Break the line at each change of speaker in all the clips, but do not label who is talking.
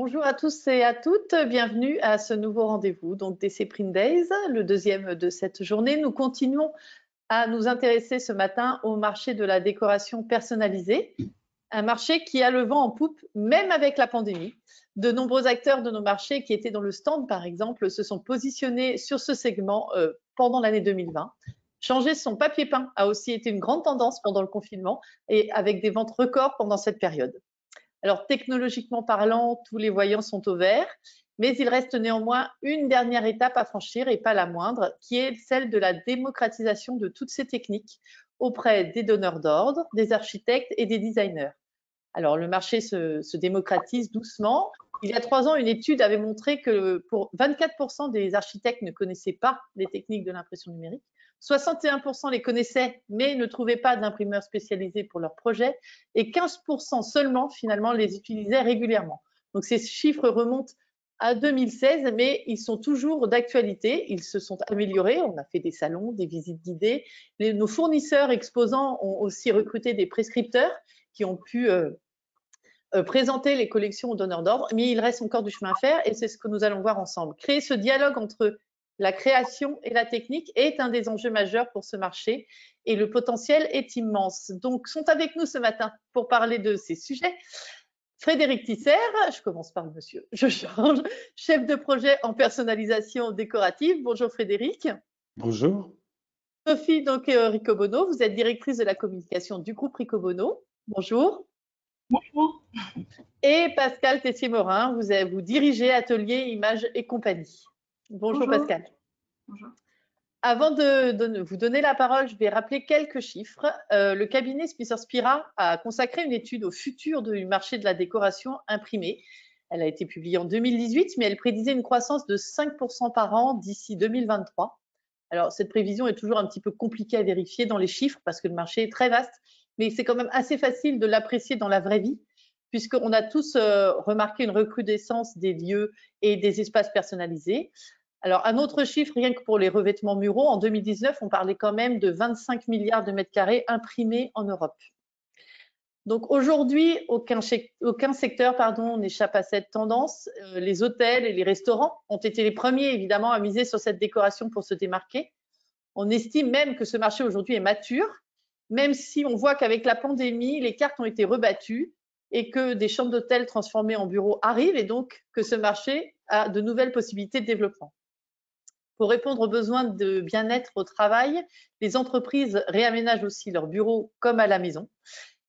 Bonjour à tous et à toutes, bienvenue à ce nouveau rendez-vous donc DC Print Days, le deuxième de cette journée. Nous continuons à nous intéresser ce matin au marché de la décoration personnalisée, un marché qui a le vent en poupe même avec la pandémie. De nombreux acteurs de nos marchés qui étaient dans le stand par exemple se sont positionnés sur ce segment pendant l'année 2020. Changer son papier peint a aussi été une grande tendance pendant le confinement et avec des ventes records pendant cette période. Alors, technologiquement parlant, tous les voyants sont au vert, mais il reste néanmoins une dernière étape à franchir, et pas la moindre, qui est celle de la démocratisation de toutes ces techniques auprès des donneurs d'ordre, des architectes et des designers. Alors, le marché se démocratise doucement. Il y a 3 ans, une étude avait montré que pour 24% des architectes ne connaissaient pas les techniques de l'impression numérique, 61% les connaissaient mais ne trouvaient pas d'imprimeur spécialisé pour leur projet et 15% seulement finalement les utilisaient régulièrement. Donc ces chiffres remontent à 2016, mais ils sont toujours d'actualité. Ils se sont améliorés. On a fait des salons, des visites guidées. Nos fournisseurs exposants ont aussi recruté des prescripteurs qui ont pu présenter les collections aux donneurs d'ordre, mais il reste encore du chemin à faire et c'est ce que nous allons voir ensemble. Créer ce dialogue entre la création et la technique est un des enjeux majeurs pour ce marché et le potentiel est immense. Donc, sont avec nous ce matin pour parler de ces sujets Frédéric Tisser, je commence par le monsieur, je change, chef de projet en personnalisation décorative. Bonjour Frédéric.
Bonjour.
Sophie Ricobono, vous êtes directrice de la communication du groupe Ricobono. Bonjour.
Bonjour.
Et Pascal Tessier-Morin, vous dirigez Atelier Images et Compagnie. Bonjour Pascal.
Bonjour.
Avant de vous donner la parole, je vais rappeler quelques chiffres. Le cabinet Spicer Spira a consacré une étude au futur du marché de la décoration imprimée. Elle a été publiée en 2018, mais elle prédisait une croissance de 5% par an d'ici 2023. Alors, cette prévision est toujours un petit peu compliquée à vérifier dans les chiffres parce que le marché est très vaste, mais c'est quand même assez facile de l'apprécier dans la vraie vie, puisqu'on a tous remarqué une recrudescence des lieux et des espaces personnalisés. Alors, un autre chiffre, rien que pour les revêtements muraux, en 2019, on parlait quand même de 25 milliards de mètres carrés imprimés en Europe. Donc aujourd'hui, aucun secteur n'échappe à cette tendance. Les hôtels et les restaurants ont été les premiers, évidemment, à miser sur cette décoration pour se démarquer. On estime même que ce marché aujourd'hui est mature, même si on voit qu'avec la pandémie, les cartes ont été rebattues et que des chambres d'hôtel transformées en bureaux arrivent et donc que ce marché a de nouvelles possibilités de développement. Pour répondre aux besoins de bien-être au travail, les entreprises réaménagent aussi leurs bureaux comme à la maison,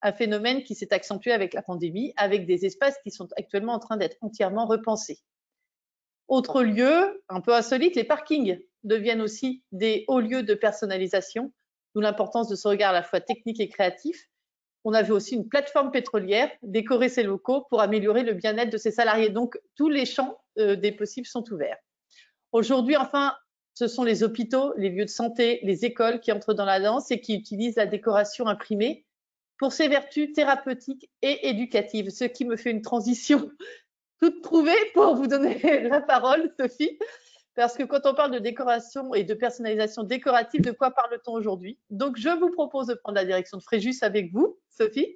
un phénomène qui s'est accentué avec la pandémie, avec des espaces qui sont actuellement en train d'être entièrement repensés. Autre lieu, un peu insolite, les parkings deviennent aussi des hauts lieux de personnalisation, d'où l'importance de ce regard à la fois technique et créatif. On avait aussi une plateforme pétrolière, décorer ses locaux pour améliorer le bien-être de ses salariés. Donc, tous les champs des possibles sont ouverts. Aujourd'hui, enfin, ce sont les hôpitaux, les lieux de santé, les écoles qui entrent dans la danse et qui utilisent la décoration imprimée pour ses vertus thérapeutiques et éducatives, ce qui me fait une transition toute trouvée pour vous donner la parole, Sophie, parce que quand on parle de décoration et de personnalisation décorative, de quoi parle-t-on aujourd'hui? Donc, je vous propose de prendre la direction de Fréjus avec vous, Sophie,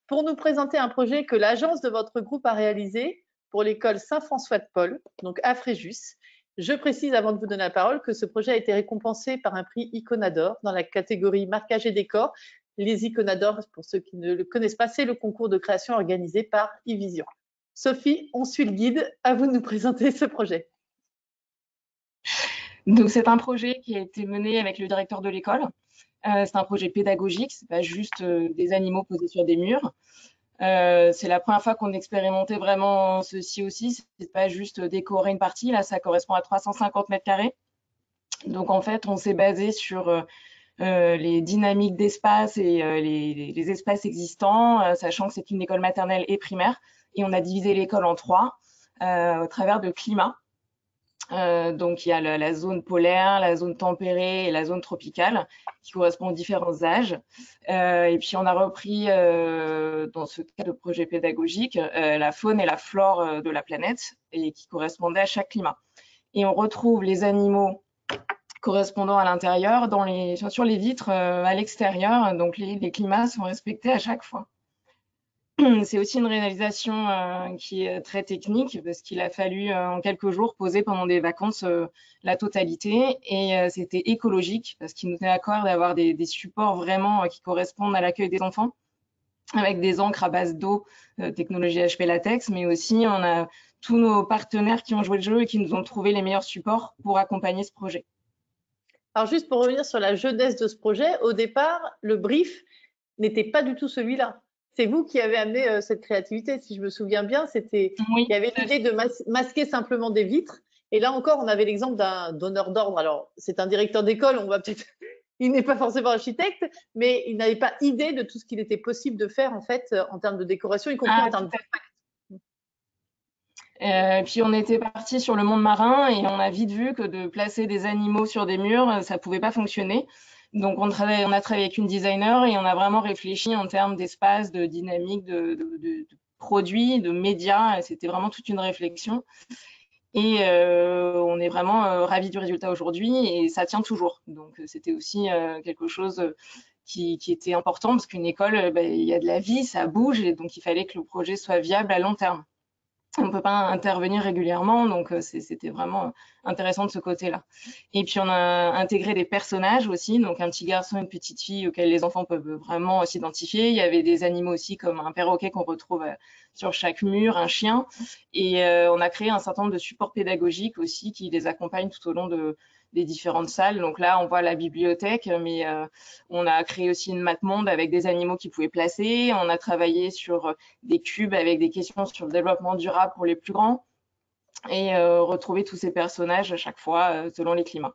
pour nous présenter un projet que l'agence de votre groupe a réalisé pour l'école Saint-François de Paul, donc à Fréjus. Je précise avant de vous donner la parole que ce projet a été récompensé par un prix Iconador dans la catégorie marquage et décor. Les Iconador, pour ceux qui ne le connaissent pas, c'est le concours de création organisé par eVision. Sophie, on suit le guide. À vous de nous présenter ce projet.
Donc, c'est un projet qui a été mené avec le directeur de l'école. C'est un projet pédagogique, c'est pas juste des animaux posés sur des murs. C'est la première fois qu'on expérimentait vraiment ceci aussi. C'est pas juste décorer une partie. Là, ça correspond à 350 mètres carrés. Donc, en fait, on s'est basé sur les dynamiques d'espace et les espaces existants, sachant que c'est une école maternelle et primaire. Et on a divisé l'école en 3 au travers de climat. Donc, il y a la zone polaire, la zone tempérée et la zone tropicale qui correspondent aux différents âges. Et puis, on a repris, dans ce cas de projet pédagogique, la faune et la flore de la planète et qui correspondaient à chaque climat. Et on retrouve les animaux correspondant à l'intérieur sur les vitres à l'extérieur. Donc, les climats sont respectés à chaque fois. c'est aussi une réalisation qui est très technique parce qu'il a fallu en quelques jours poser pendant des vacances la totalité et c'était écologique parce qu'il nous tenait à cœur d'avoir des supports vraiment qui correspondent à l'accueil des enfants avec des encres à base d'eau, technologie HP latex, mais aussi on a tous nos partenaires qui ont joué le jeu et qui nous ont trouvé les meilleurs supports pour accompagner ce projet.
Alors juste pour revenir sur la jeunesse de ce projet, au départ, le brief n'était pas du tout celui-là. C'est vous qui avez amené cette créativité, si je me souviens bien.
Oui,
Il y avait l'idée de masquer simplement des vitres. Et là encore, on avait l'exemple d'un donneur d'ordre. Alors, c'est un directeur d'école, on va peut-être, il n'est pas forcément architecte, mais il n'avait pas idée de tout ce qu'il était possible de faire en fait en termes de décoration, y compris en termes d'impact.
Puis on était parti sur le monde marin et on a vite vu que de placer des animaux sur des murs, ça pouvait pas fonctionner. Donc on a travaillé avec une designer et on a vraiment réfléchi en termes d'espace, de dynamique, de produits, de médias. C'était vraiment toute une réflexion. Et on est vraiment ravis du résultat aujourd'hui et ça tient toujours. Donc c'était aussi quelque chose qui était important parce qu'une école, il y a de la vie, ça bouge et donc il fallait que le projet soit viable à long terme. On ne peut pas intervenir régulièrement, donc c'était vraiment intéressant de ce côté-là. Et puis on a intégré des personnages aussi, donc un petit garçon et une petite fille auxquels les enfants peuvent vraiment s'identifier. Il y avait des animaux aussi comme un perroquet qu'on retrouve sur chaque mur, un chien. Et on a créé un certain nombre de supports pédagogiques aussi qui les accompagnent tout au long des différentes salles. Donc là, on voit la bibliothèque, mais on a créé aussi une map monde avec des animaux qu'ils pouvaient placer. On a travaillé sur des cubes avec des questions sur le développement durable pour les plus grands et retrouver tous ces personnages à chaque fois selon les climats.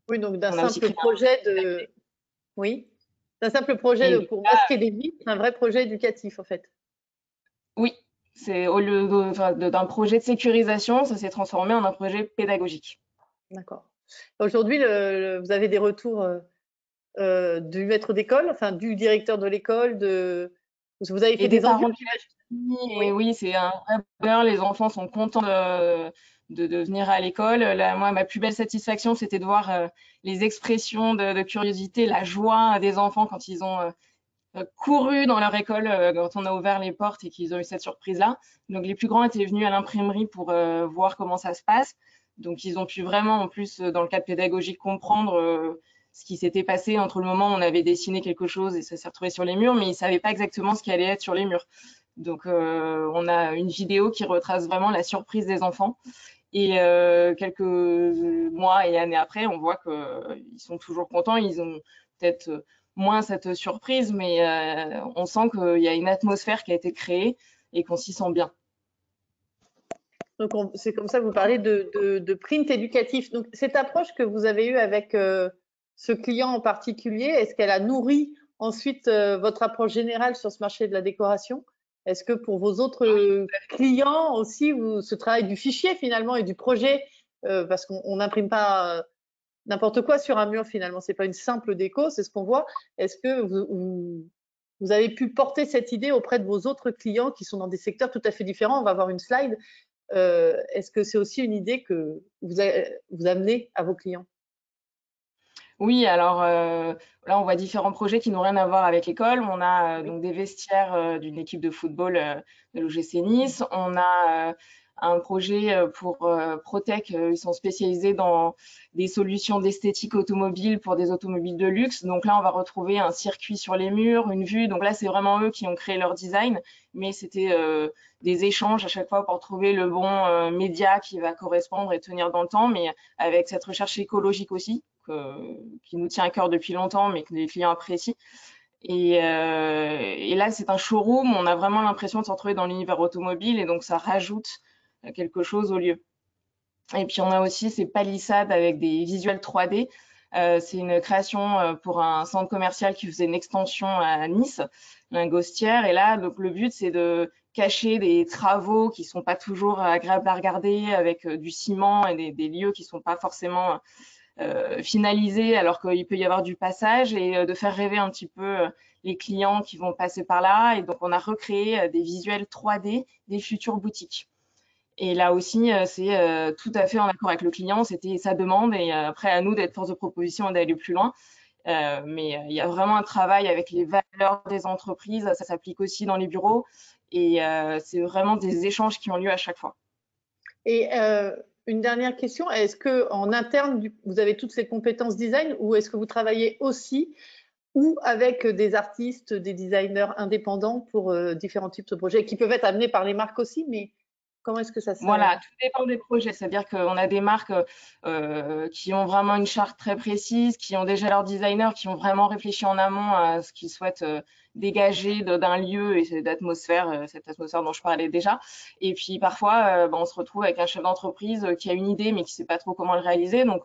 Oui, donc d'un
On a aussi
simple
créé
projet de, oui, d'un simple projet
et
pour masquer des vitres, un vrai projet éducatif en fait.
oui, c'est au lieu d'un projet de sécurisation, ça s'est transformé en un projet pédagogique.
D'accord. Aujourd'hui, vous avez des retours du maître d'école, enfin du directeur de l'école, vous avez fait
Et des
des enquêtes,
parents de
oui.
et oui, c'est un vrai bonheur. Les enfants sont contents de venir à l'école. Là, moi, ma plus belle satisfaction, c'était de voir les expressions de curiosité, la joie des enfants quand ils ont couru dans leur école, quand on a ouvert les portes et qu'ils ont eu cette surprise-là. Donc, les plus grands étaient venus à l'imprimerie pour voir comment ça se passe. Donc, ils ont pu vraiment, en plus, dans le cadre pédagogique, comprendre ce qui s'était passé entre le moment où on avait dessiné quelque chose et ça s'est retrouvé sur les murs, mais ils ne savaient pas exactement ce qui allait être sur les murs. Donc, on a une vidéo qui retrace vraiment la surprise des enfants. Et quelques mois et années après, on voit qu'ils sont toujours contents. Ils ont peut-être moins cette surprise, mais on sent qu'il y a une atmosphère qui a été créée et qu'on s'y sent bien.
Donc c'est comme ça que vous parlez de print éducatif. Donc cette approche que vous avez eue avec ce client en particulier, est-ce qu'elle a nourri ensuite votre approche générale sur ce marché de la décoration? Est-ce que pour vos autres clients aussi, ce travail du fichier finalement et du projet, parce qu'on n'imprime pas n'importe quoi sur un mur finalement, c'est pas une simple déco, c'est ce qu'on voit. Est-ce que vous avez pu porter cette idée auprès de vos autres clients qui sont dans des secteurs tout à fait différents? On va voir une slide. Est-ce que c'est aussi une idée que vous amenez à vos clients?
Oui, alors là, on voit différents projets qui n'ont rien à voir avec l'école. On a
Oui.
donc des vestiaires d'une équipe de football de l'OGC Nice. On a un projet pour Protec. Ils sont spécialisés dans des solutions d'esthétique automobile pour des automobiles de luxe. Donc là, on va retrouver un circuit sur les murs, une vue. Donc là, c'est vraiment eux qui ont créé leur design, mais c'était des échanges à chaque fois pour trouver le bon média qui va correspondre et tenir dans le temps, mais avec cette recherche écologique aussi qui nous tient à cœur depuis longtemps, mais que les clients apprécient. Et là, c'est un showroom, on a vraiment l'impression de se retrouver dans l'univers automobile, et donc ça rajoute quelque chose au lieu. Et puis on a aussi ces palissades avec des visuels 3D. C'est une création pour un centre commercial qui faisait une extension à Nice, Lingostière. Et là, donc le but, c'est de cacher des travaux qui sont pas toujours agréables à regarder avec du ciment et des lieux qui sont pas forcément finalisé alors qu'il peut y avoir du passage et de faire rêver un petit peu les clients qui vont passer par là. Et donc, on a recréé des visuels 3D des futures boutiques. Et là aussi, c'est tout à fait en accord avec le client. C'était sa demande et après, à nous d'être force de proposition et d'aller plus loin. Mais il y a vraiment un travail avec les valeurs des entreprises, ça s'applique aussi dans les bureaux et c'est vraiment des échanges qui ont lieu à chaque fois.
Et une dernière question, est-ce que en interne, vous avez toutes ces compétences design ou est-ce que vous travaillez aussi ou avec des artistes, des designers indépendants pour différents types de projets qui peuvent être amenés par les marques aussi, mais comment est-ce que ça se...
Voilà, tout dépend des projets. C'est-à-dire qu'on a des marques qui ont vraiment une charte très précise, qui ont déjà leurs designers, qui ont vraiment réfléchi en amont à ce qu'ils souhaitent dégager d'un lieu et cette atmosphère dont je parlais déjà. Et puis parfois, on se retrouve avec un chef d'entreprise qui a une idée mais qui sait pas trop comment le réaliser. Donc,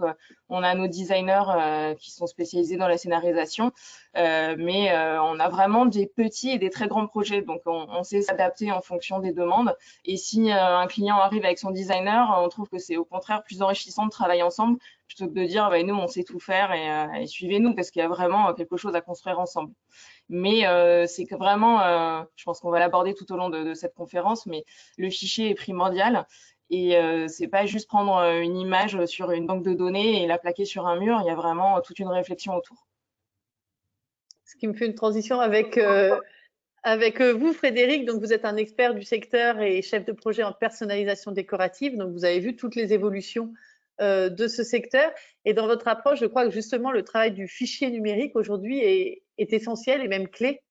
on a nos designers qui sont spécialisés dans la scénarisation, mais on a vraiment des petits et des très grands projets. Donc, on sait s'adapter en fonction des demandes. Et si un client arrive avec son designer, on trouve que c'est au contraire plus enrichissant de travailler ensemble plutôt que de dire bah, nous on sait tout faire et suivez-nous parce qu'il y a vraiment quelque chose à construire ensemble. Mais c'est que vraiment, je pense qu'on va l'aborder tout au long de cette conférence, mais le fichier est primordial. Et c'est pas juste prendre une image sur une banque de données et la plaquer sur un mur. Il y a vraiment toute une réflexion autour.
Ce qui me fait une transition avec vous, Frédéric. Donc, vous êtes un expert du secteur et chef de projet en personnalisation décorative. Donc, vous avez vu toutes les évolutions de ce secteur. Et dans votre approche, je crois que justement, le travail du fichier numérique aujourd'hui est essentiel et même clé.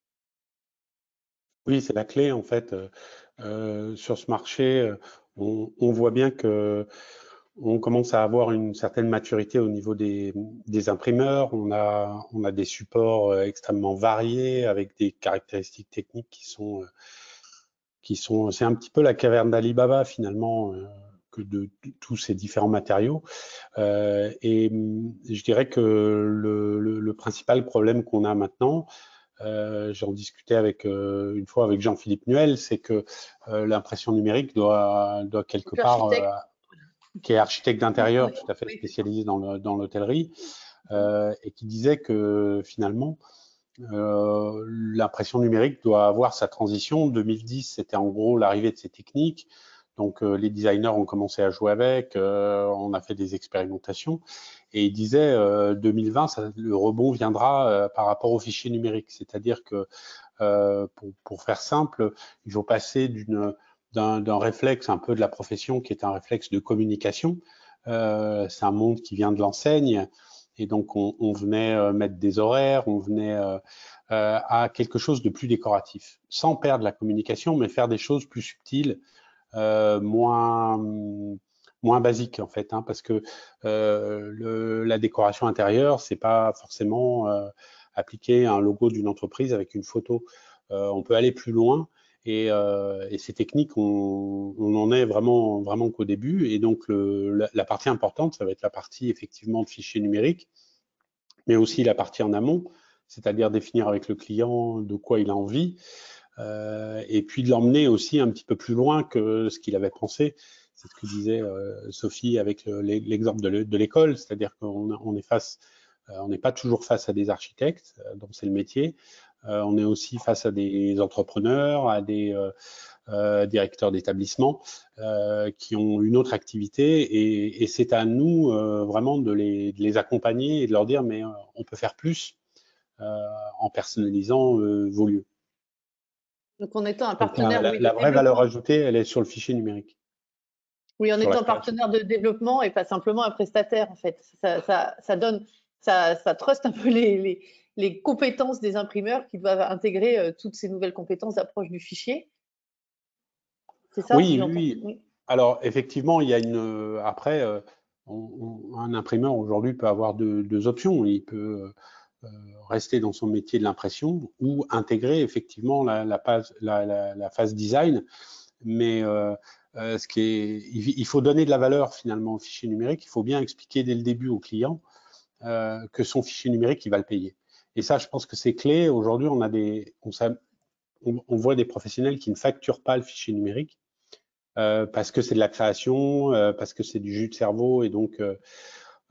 Oui, c'est la clé en fait. Sur ce marché, on voit bien que on commence à avoir une certaine maturité au niveau des imprimeurs. On a des supports extrêmement variés avec des caractéristiques techniques c'est un petit peu la caverne d'Ali Baba finalement, que de tous ces différents matériaux. Et je dirais que le principal problème qu'on a maintenant, j'en discutais une fois avec Jean-Philippe Nuel, c'est que l'impression numérique doit quelque part, qui est architecte d'intérieur, tout à fait spécialisé dans l'hôtellerie, et qui disait que finalement, l'impression numérique doit avoir sa transition. 2010, c'était en gros l'arrivée de ces techniques. Donc, les designers ont commencé à jouer avec, on a fait des expérimentations. Et il disait, 2020, le rebond viendra par rapport aux fichiers numériques. C'est-à-dire que, pour faire simple, il faut passer d'un réflexe un peu de la profession qui est un réflexe de communication. C'est un monde qui vient de l'enseigne. Et donc, on venait mettre des horaires, on venait à quelque chose de plus décoratif, sans perdre la communication, mais faire des choses plus subtiles, moins basiques en fait, hein, parce que la décoration intérieure, c'est pas forcément appliquer un logo d'une entreprise avec une photo. On peut aller plus loin. Et ces techniques, on en est vraiment qu'au début. Et donc, la partie importante, ça va être la partie effectivement de fichier numérique, mais aussi la partie en amont, c'est-à-dire définir avec le client de quoi il a envie, et puis de l'emmener aussi un petit peu plus loin que ce qu'il avait pensé. C'est ce que disait Sophie avec l'exemple de l'école, c'est-à-dire qu'on n'est pas toujours face à des architectes, dont c'est le métier. On est aussi face à des entrepreneurs, à des directeurs d'établissement qui ont une autre activité, et c'est à nous vraiment de les accompagner et de leur dire mais on peut faire plus en personnalisant vos lieux.
Donc, en étant un partenaire,
Donc, la vraie valeur ajoutée, elle est sur le fichier numérique.
Oui, en étant partenaire de développement et pas simplement un prestataire, en fait. Ça truste un peu les compétences des imprimeurs qui doivent intégrer toutes ces nouvelles compétences d'approche du fichier. C'est ça?
Oui. Alors, effectivement, il y a après, un imprimeur aujourd'hui peut avoir deux options. Il peut rester dans son métier de l'impression ou intégrer effectivement la phase design. Mais il faut donner de la valeur finalement au fichier numérique. Il faut bien expliquer dès le début au client que son fichier numérique, il va le payer. Et ça, je pense que c'est clé. Aujourd'hui, on voit des professionnels qui ne facturent pas le fichier numérique parce que c'est de la création, parce que c'est du jus de cerveau. Et donc,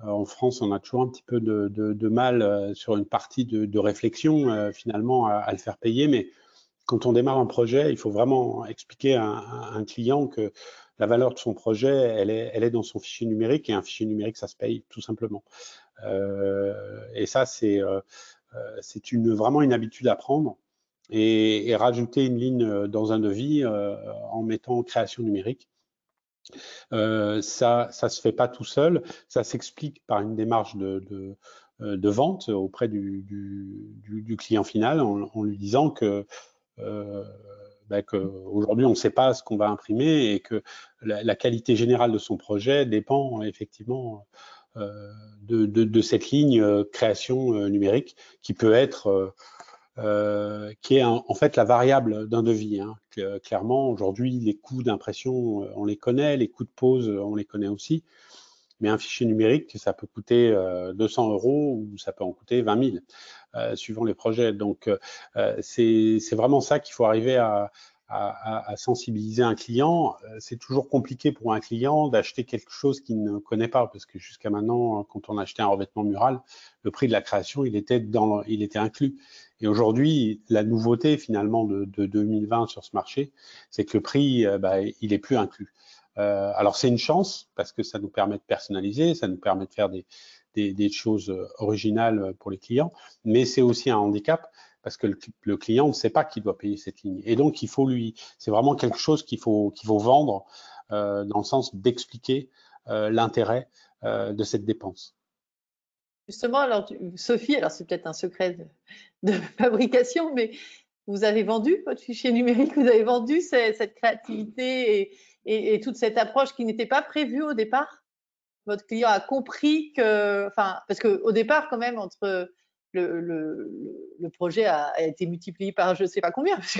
en France, on a toujours un petit peu de mal sur une partie de réflexion finalement à le faire payer. Mais quand on démarre un projet, il faut vraiment expliquer à un client que la valeur de son projet, elle est dans son fichier numérique, et un fichier numérique, ça se paye tout simplement. Et ça, c'est vraiment une habitude à prendre. Et rajouter une ligne dans un devis en mettant création numérique. Ça se fait pas tout seul, ça s'explique par une démarche de vente auprès du client final en lui disant que qu'aujourd'hui on ne sait pas ce qu'on va imprimer et que la qualité générale de son projet dépend effectivement de cette ligne création numérique qui peut être qui est en fait la variable d'un devis. Hein. Clairement, aujourd'hui, les coûts d'impression, on les connaît, les coûts de pose, on les connaît aussi. Mais un fichier numérique, ça peut coûter 200 € ou ça peut en coûter 20 000, suivant les projets. Donc, c'est vraiment ça qu'il faut arriver à sensibiliser un client. C'est toujours compliqué pour un client d'acheter quelque chose qu'il ne connaît pas, parce que jusqu'à maintenant, quand on achetait un revêtement mural, le prix de la création, il était inclus. Et aujourd'hui, la nouveauté finalement de 2020 sur ce marché, c'est que le prix, il est plus inclus. Alors c'est une chance parce que ça nous permet de personnaliser, ça nous permet de faire des choses originales pour les clients, mais c'est aussi un handicap parce que le client ne sait pas qu'il doit payer cette ligne. Et donc c'est vraiment quelque chose qu'il faut vendre dans le sens d'expliquer l'intérêt de cette dépense.
Justement, alors Sophie, alors c'est peut-être un secret de fabrication, mais vous avez vendu votre fichier numérique, vous avez vendu cette créativité et toute cette approche qui n'était pas prévue au départ. Votre client a compris que, enfin, parce qu'au départ, quand même, entre le projet a été multiplié par je ne sais pas combien, parce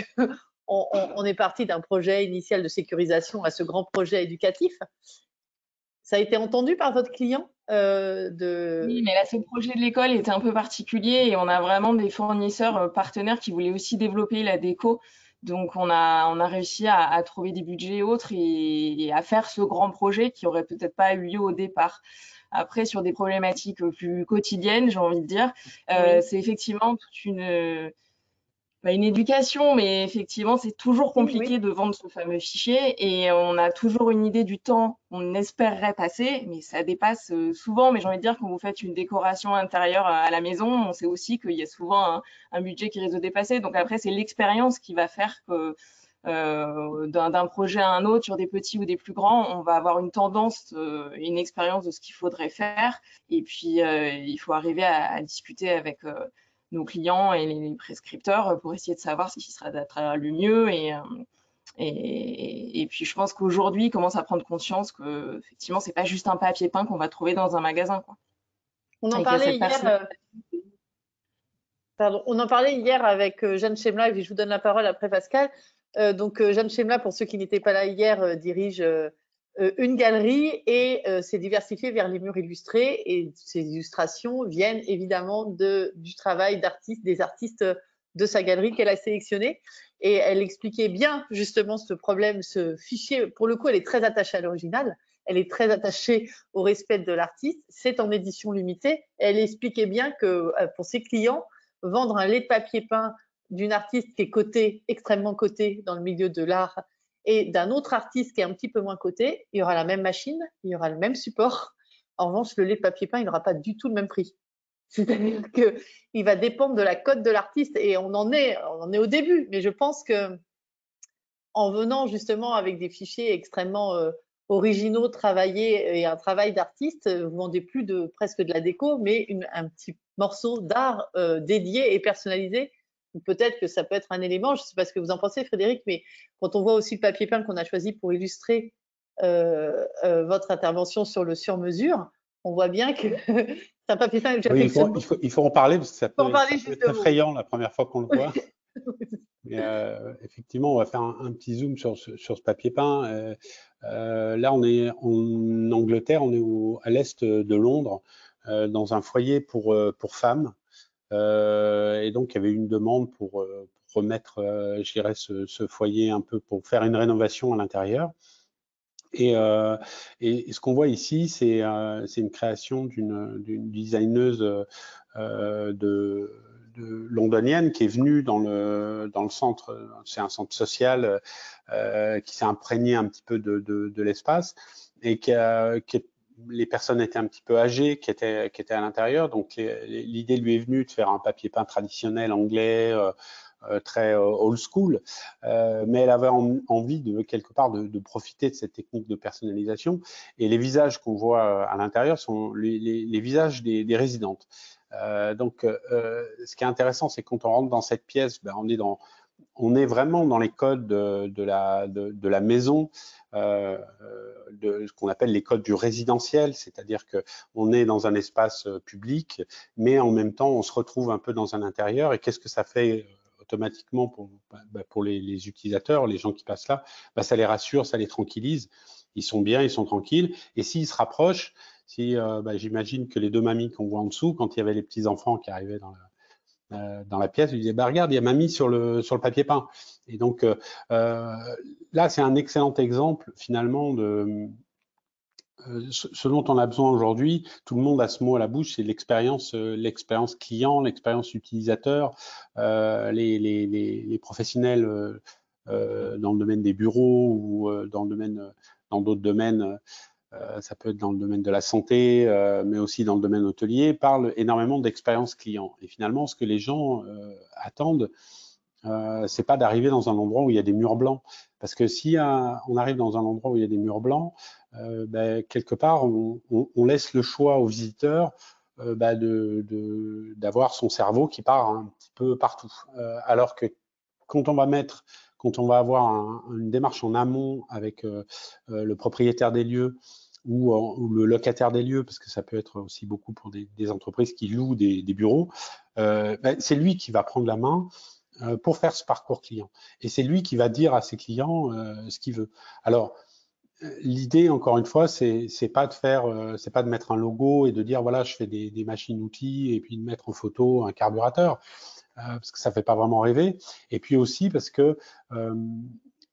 qu'on est parti d'un projet initial de sécurisation à ce grand projet éducatif. Ça a été entendu par votre client
Oui, mais là, ce projet de l'école était un peu particulier et on a vraiment des fournisseurs partenaires qui voulaient aussi développer la déco. Donc, on a réussi à trouver des budgets autres et à faire ce grand projet qui aurait peut-être pas eu lieu au départ. Après, sur des problématiques plus quotidiennes, j'ai envie de dire,
Oui.
c'est effectivement toute une éducation, mais effectivement, c'est toujours compliqué de vendre ce fameux fichier et on a toujours une idée du temps qu'on espérerait passer, mais ça dépasse souvent. Mais j'ai envie de dire, quand vous faites une décoration intérieure à la maison, on sait aussi qu'il y a souvent un budget qui risque de dépasser. Donc après, c'est l'expérience qui va faire que d'un projet à un autre, sur des petits ou des plus grands, on va avoir une tendance, une expérience de ce qu'il faudrait faire. Et puis, il faut arriver à discuter avec nos clients et les prescripteurs pour essayer de savoir ce qui sera le mieux. Et puis, je pense qu'aujourd'hui, ils commencent à prendre conscience que, effectivement, c'est pas juste un papier peint qu'on va trouver dans un magasin, quoi.
On en
Et qu'il y a
parlait
cette
hier. Pardon, on en parlait hier avec Jeanne Chemla, et puis je vous donne la parole après Pascal. Donc Jeanne Chemla, pour ceux qui n'étaient pas là hier, dirige une galerie et s'est diversifiée vers les murs illustrés. Et ces illustrations viennent évidemment du travail des artistes de sa galerie qu'elle a sélectionné. Et elle expliquait bien justement ce problème, ce fichier. Pour le coup, elle est très attachée à l'original. Elle est très attachée au respect de l'artiste. C'est en édition limitée. Elle expliquait bien que pour ses clients, vendre un lait de papier peint d'une artiste qui est cotée, extrêmement cotée dans le milieu de l'art, et d'un autre artiste qui est un petit peu moins coté, il y aura la même machine, il y aura le même support. En revanche, le lait de papier peint, il n'aura pas du tout le même prix. C'est-à-dire qu'il va dépendre de la cote de l'artiste et on en est au début. Mais je pense que en venant justement avec des fichiers extrêmement originaux, travaillés et un travail d'artiste, vous vendez plus presque de la déco, mais un petit morceau d'art dédié et personnalisé. Peut-être que ça peut être un élément, je ne sais pas ce que vous en pensez Frédéric, mais quand on voit aussi le papier peint qu'on a choisi pour illustrer votre intervention sur le sur-mesure, on voit bien que c'est un papier peint que j'affectionne beaucoup.
Il faut en parler parce que ça peut être effrayant la première fois qu'on le voit. Mais, effectivement, on va faire un petit zoom sur ce papier peint. Là, on est en Angleterre, on est à l'est de Londres, dans un foyer pour femmes. Et donc, il y avait une demande pour remettre, je dirais, ce foyer un peu pour faire une rénovation à l'intérieur. Et ce qu'on voit ici, c'est une création d'une designeuse londonienne qui est venue dans le centre, c'est un centre social qui s'est imprégné un petit peu de l'espace et qui est les personnes étaient un petit peu âgées qui étaient à l'intérieur. Donc l'idée lui est venue de faire un papier peint traditionnel anglais, très old school, mais elle avait envie de quelque part de profiter de cette technique de personnalisation. Et les visages qu'on voit à l'intérieur sont les visages des résidentes. Donc, ce qui est intéressant, c'est quand on rentre dans cette pièce, ben, on est vraiment dans les codes de la maison, de ce qu'on appelle les codes du résidentiel, c'est-à-dire qu'on est dans un espace public, mais en même temps, on se retrouve un peu dans un intérieur. Et qu'est-ce que ça fait automatiquement pour les utilisateurs, les gens qui passent là? Ça les rassure, ça les tranquillise. Ils sont bien, ils sont tranquilles. Et s'ils se rapprochent, j'imagine que les deux mamies qu'on voit en dessous, quand il y avait les petits-enfants qui arrivaient dans la pièce, ils disaient regarde, il y a mamie sur le papier peint. Et donc là, c'est un excellent exemple finalement de ce dont on a besoin aujourd'hui. Tout le monde a ce mot à la bouche, c'est l'expérience client, l'expérience utilisateur. Les professionnels dans le domaine des bureaux ou dans d'autres domaines. Ça peut être dans le domaine de la santé, mais aussi dans le domaine hôtelier, parle énormément d'expérience client. Et finalement, ce que les gens attendent, c'est pas d'arriver dans un endroit où il y a des murs blancs. Parce que si on arrive dans un endroit où il y a des murs blancs, quelque part, on laisse le choix aux visiteurs d'avoir son cerveau qui part un petit peu partout. Alors que quand on va avoir une démarche en amont avec le propriétaire des lieux, ou le locataire des lieux, parce que ça peut être aussi beaucoup pour des entreprises qui louent des bureaux, c'est lui qui va prendre la main pour faire ce parcours client. Et c'est lui qui va dire à ses clients ce qu'il veut. Alors, l'idée, encore une fois, c'est pas de mettre un logo et de dire voilà, je fais des machines-outils et puis de mettre en photo un carburateur, parce que ça fait pas vraiment rêver. Et puis aussi parce que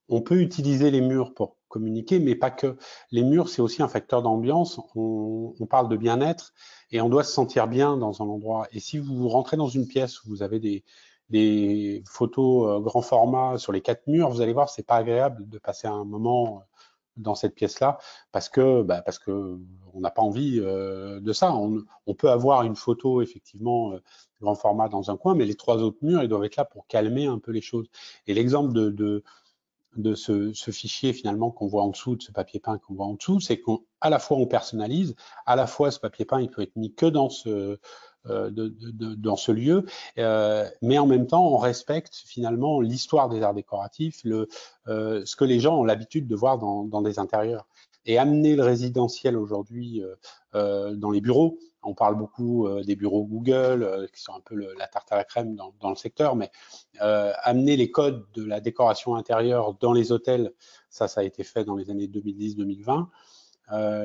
on peut utiliser les murs pour communiquer, mais pas que. Les murs, c'est aussi un facteur d'ambiance. On parle de bien-être et on doit se sentir bien dans un endroit. Et si vous rentrez dans une pièce où vous avez des photos grand format sur les 4 murs, vous allez voir, c'est pas agréable de passer un moment dans cette pièce-là parce que on n'a pas envie de ça. On peut avoir une photo effectivement grand format dans un coin, mais les 3 autres murs, ils doivent être là pour calmer un peu les choses. Et l'exemple de ce fichier finalement qu'on voit en dessous, de ce papier peint qu'on voit en dessous, c'est qu'à la fois on personnalise, à la fois ce papier peint il peut être mis que dans ce lieu, mais en même temps on respecte finalement l'histoire des arts décoratifs, ce que les gens ont l'habitude de voir dans des intérieurs. Et amener le résidentiel aujourd'hui dans les bureaux, on parle beaucoup des bureaux Google, qui sont un peu la tarte à la crème dans le secteur, mais amener les codes de la décoration intérieure dans les hôtels, ça a été fait dans les années 2010-2020.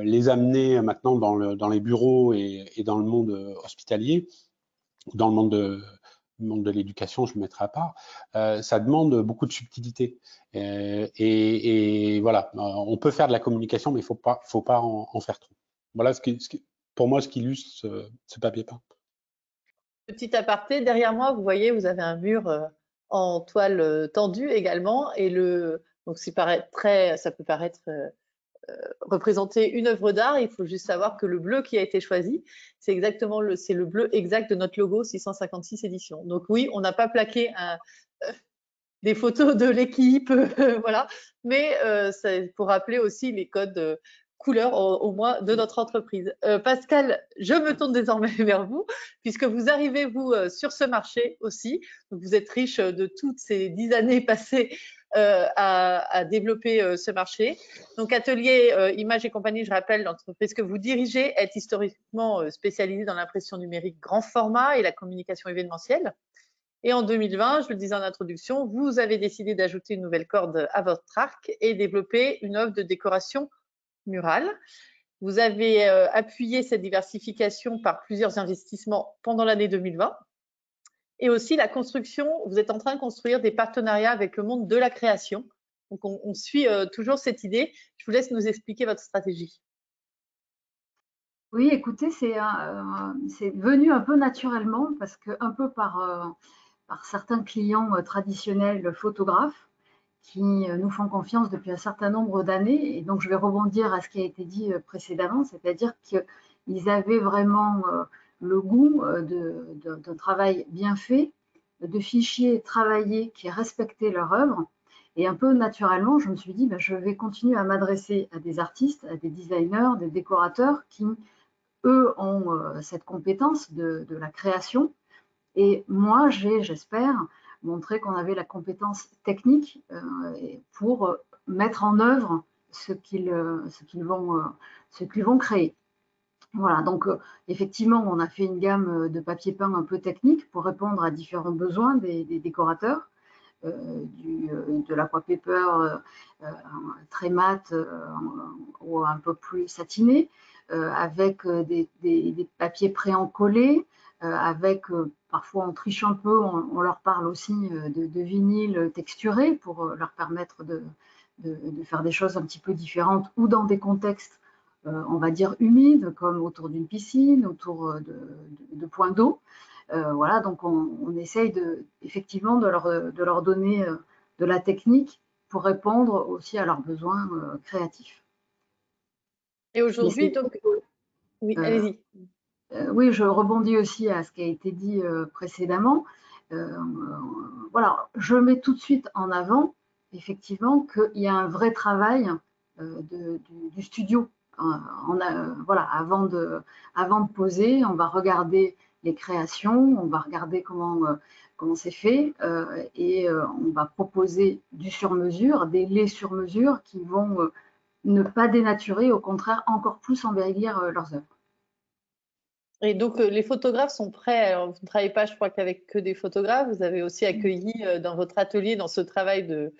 Les amener maintenant dans les bureaux et dans le monde hospitalier, dans le monde de l'éducation, je le mettrai à part, ça demande beaucoup de subtilité. Et voilà, on peut faire de la communication, mais il ne faut pas en faire trop. Voilà pour moi ce qui illustre ce papier peint.
Petit aparté, derrière moi, vous voyez, vous avez un mur en toile tendue également, et donc ça peut paraître représenter une œuvre d'art. Il faut juste savoir que le bleu qui a été choisi, c'est le bleu exact de notre logo 656 éditions. Donc oui, on n'a pas plaqué des photos de l'équipe, voilà, mais c'est pour rappeler aussi les codes couleurs au moins de notre entreprise. Pascal, je me tourne désormais vers vous, puisque vous arrivez, vous, sur ce marché aussi. Donc, vous êtes riche de toutes ces 10 années passées à développer ce marché. Donc, Atelier Images et compagnie, je rappelle, l'entreprise que vous dirigez est historiquement spécialisée dans l'impression numérique grand format et la communication événementielle. Et en 2020, je le disais en introduction, vous avez décidé d'ajouter une nouvelle corde à votre arc et développer une offre de décoration murale. Vous avez appuyé cette diversification par plusieurs investissements pendant l'année 2020. Et aussi la construction, vous êtes en train de construire des partenariats avec le monde de la création. Donc on suit toujours cette idée. Je vous laisse nous expliquer votre stratégie.
Oui, écoutez, c'est venu un peu naturellement parce que un peu par certains clients traditionnels photographes qui nous font confiance depuis un certain nombre d'années. Et donc, je vais rebondir à ce qui a été dit précédemment, c'est-à-dire qu'ils avaient vraiment le goût d'un travail bien fait, de fichiers travaillés qui respectaient leur œuvre. Et un peu naturellement, je me suis dit, ben, je vais continuer à m'adresser à des artistes, à des designers, des décorateurs qui, eux, ont cette compétence de la création. Et moi, j'espère, montré qu'on avait la compétence technique pour mettre en œuvre ce qu'ils vont créer. Voilà, donc effectivement, on a fait une gamme de papier peint un peu technique pour répondre à différents besoins des décorateurs. De l'aqua paper très mat ou un peu plus satiné, avec des papiers pré-encollés, avec parfois on triche un peu, on leur parle aussi de vinyle texturé pour leur permettre de faire des choses un petit peu différentes ou dans des contextes, on va dire, humides, comme autour d'une piscine, autour de points d'eau. Voilà, donc on essaye effectivement de leur donner de la technique pour répondre aussi à leurs besoins créatifs.
Et aujourd'hui, donc, oui, allez-y.
Oui, je rebondis aussi à ce qui a été dit précédemment. Voilà, je mets tout de suite en avant, effectivement, qu'il y a un vrai travail du studio. Voilà, avant de poser, on va regarder les créations, on va regarder comment c'est fait et on va proposer du sur-mesure, des laits sur-mesure qui vont ne pas dénaturer, au contraire, encore plus embellir leurs œuvres.
Et donc, les photographes sont prêts. Alors, vous ne travaillez pas, je crois, qu'avec que des photographes. Vous avez aussi accueilli dans votre atelier, dans ce travail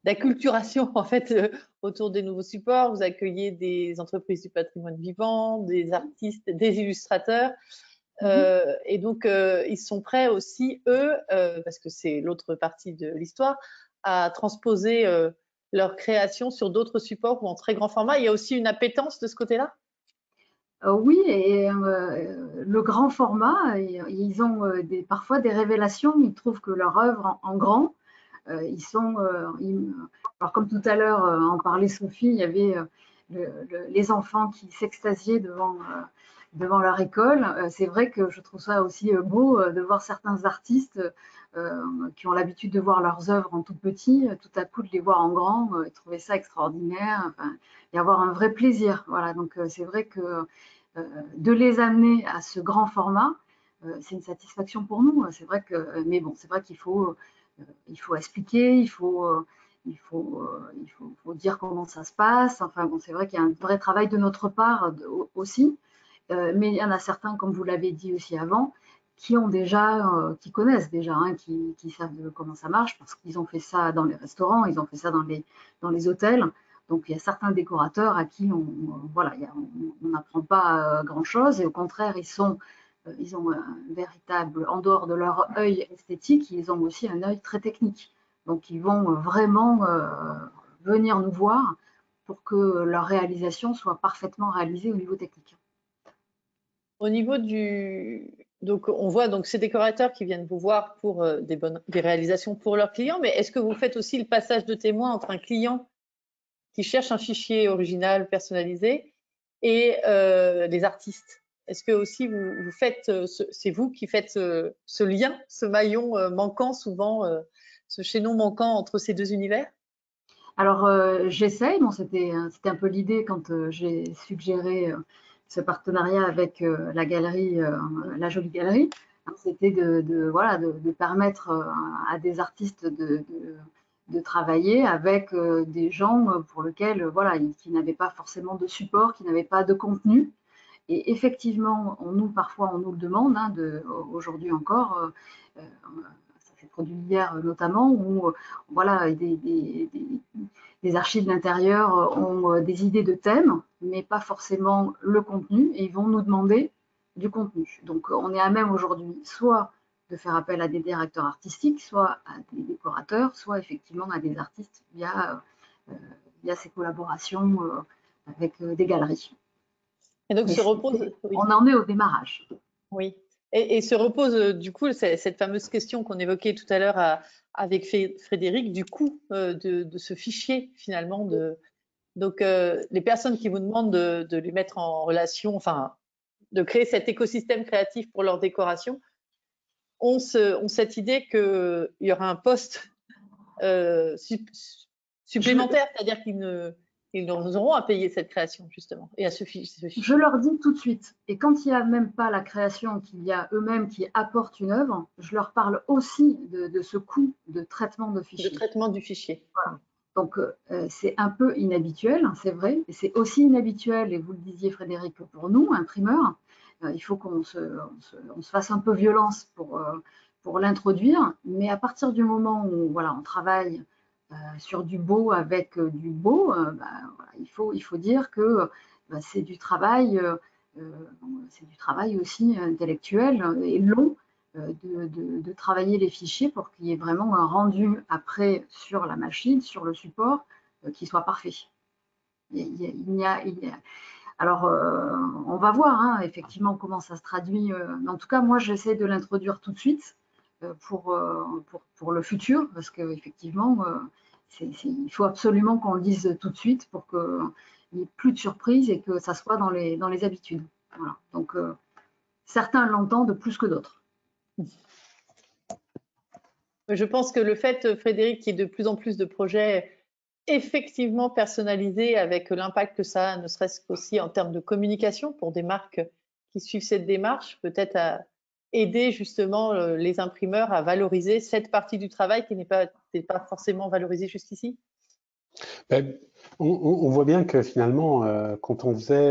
d'acculturation, en fait, autour des nouveaux supports. Vous accueillez des entreprises du patrimoine vivant, des artistes, des illustrateurs. Et donc, ils sont prêts aussi, eux, parce que c'est l'autre partie de l'histoire, à transposer leur création sur d'autres supports ou en très grand format. Il y a aussi une appétence de ce côté-là?
Oui, et le grand format, ils ont parfois des révélations. Ils trouvent que leur œuvre en grand, ils sont. Alors, comme tout à l'heure en parlait Sophie, il y avait les enfants qui s'extasiaient devant leur école. C'est vrai que je trouve ça aussi beau de voir certains artistes qui ont l'habitude de voir leurs œuvres en tout petit, tout à coup de les voir en grand, et trouver ça extraordinaire, enfin, et avoir un vrai plaisir. Voilà, donc c'est vrai que de les amener à ce grand format, c'est une satisfaction pour nous. C'est vrai que, mais bon, c'est vrai qu'il faut expliquer, il faut dire comment ça se passe. Enfin bon, c'est vrai qu'il y a un vrai travail de notre part aussi. Mais il y en a certains, comme vous l'avez dit aussi avant, qui connaissent déjà, hein, qui savent comment ça marche, parce qu'ils ont fait ça dans les restaurants, ils ont fait ça dans les hôtels. Donc il y a certains décorateurs à qui on n'apprend pas grand-chose, et au contraire, ils ont un véritable, en dehors de leur œil esthétique, ils ont aussi un œil très technique. Donc ils vont vraiment venir nous voir pour que leur réalisation soit parfaitement réalisée au niveau technique.
Au niveau donc on voit donc ces décorateurs qui viennent vous voir pour des réalisations pour leurs clients, mais est-ce que vous faites aussi le passage de témoin entre un client qui cherche un fichier original personnalisé et les artistes? Est-ce que aussi vous faites, c'est vous qui faites ce lien, ce maillon manquant souvent, ce chaînon manquant entre ces deux univers?
Alors j'essaye, bon, c'était un peu l'idée quand j'ai suggéré ce partenariat avec la galerie, la Jolie Galerie. C'était de permettre à des artistes de travailler avec des gens pour lesquels qui n'avaient pas forcément de support, qui n'avaient pas de contenu. Et effectivement, parfois on nous le demande, hein, aujourd'hui encore, ça s'est produit hier notamment, où voilà, des archives d'intérieur ont des idées de thèmes, mais pas forcément le contenu, et ils vont nous demander du contenu. Donc on est à même aujourd'hui soit de faire appel à des directeurs artistiques, soit à des décorateurs, soit effectivement à des artistes via ces collaborations avec des galeries.
Et donc
Mais
se repose, oui.
on en est au démarrage.
Oui. Et se repose du coup cette fameuse question qu'on évoquait tout à l'heure avec Frédéric, du coût de ce fichier finalement. Donc les personnes qui vous demandent de les mettre en relation, enfin de créer cet écosystème créatif pour leur décoration, ont cette idée qu'il y aura un poste supplémentaire, c'est-à-dire qu'ils auront à payer cette création justement et à ce fichier.
Je leur dis tout de suite, et quand il n'y a même pas la création, qu'il y a eux-mêmes qui apportent une œuvre, je leur parle aussi de ce coût de traitement de fichier.
De traitement du fichier.
Voilà. Donc c'est un peu inhabituel, c'est vrai, et c'est aussi inhabituel, et vous le disiez Frédéric, pour nous, imprimeurs, il faut qu'on se fasse un peu violence pour l'introduire, mais à partir du moment où voilà, on travaille sur du beau avec du beau, il faut dire que c'est du travail aussi intellectuel et long de travailler les fichiers pour qu'il y ait vraiment un rendu après sur la machine, sur le support, qui soit parfait. Alors, on va voir hein, effectivement comment ça se traduit. En tout cas, moi, j'essaie de l'introduire tout de suite pour le futur, parce qu'effectivement, il faut absolument qu'on le dise tout de suite pour qu'il n'y ait plus de surprise et que ça soit dans les habitudes. Voilà. Donc, certains l'entendent plus que d'autres.
Je pense que le fait, Frédéric, qu'il y ait de plus en plus de projets effectivement personnalisés avec l'impact que ça a, ne serait-ce qu'aussi en termes de communication pour des marques qui suivent cette démarche, peut-être à aider justement les imprimeurs à valoriser cette partie du travail qui n'est pas forcément valorisée jusqu'ici.
Ben, on voit bien que finalement, quand on faisait